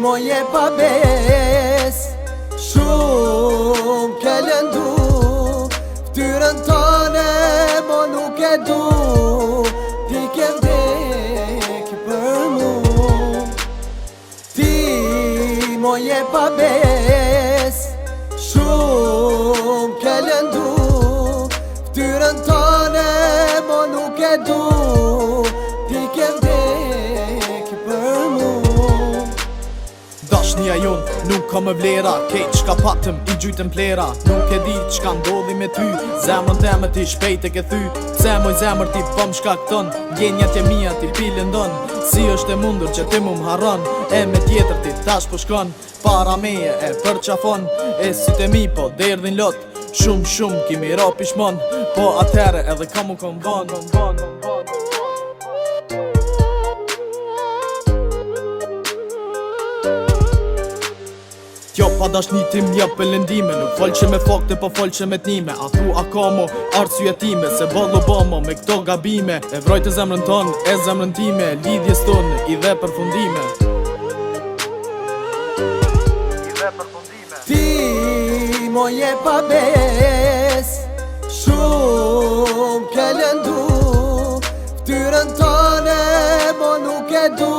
mo je pa bes, shumë ke lëndu, ftyrën tane mo nuk e du, ti ke vdek për mu. Ti mo je pa bes, shumë ke lëndu, ftyrën tane mo nuk e du, ti ke vdek për mu. Dashnia jon nuk ka më vlera, kejt shka patëm i gjujtën plera. Nuk e di qka ndodhi me ty, zemrën teme ti shpejt e ke thy. Pse moj zemrë ti pëm shka këton, gjenjat e mija ti pilën don. Si është e mundur që ti mu m'harron, e me tjetër ti tash po shkon. Para meje e për qafon, e si të mi po derdhin lot. Shumë kimi ra pishmon, po atere edhe ka mu kon ban. Kjo pa dashni tim një pëllendime, nuk fol që me fakte po fol që me t'nime. A thu a ka mo arsye time, se ballo bamo me këto gabime. E vrojtë zemrën ton, e zemrën time, lidhjes ton i dhe përfundime. Ti mo je pa bes, shumë ke lëndu, ftyrën tane mo nuk e du,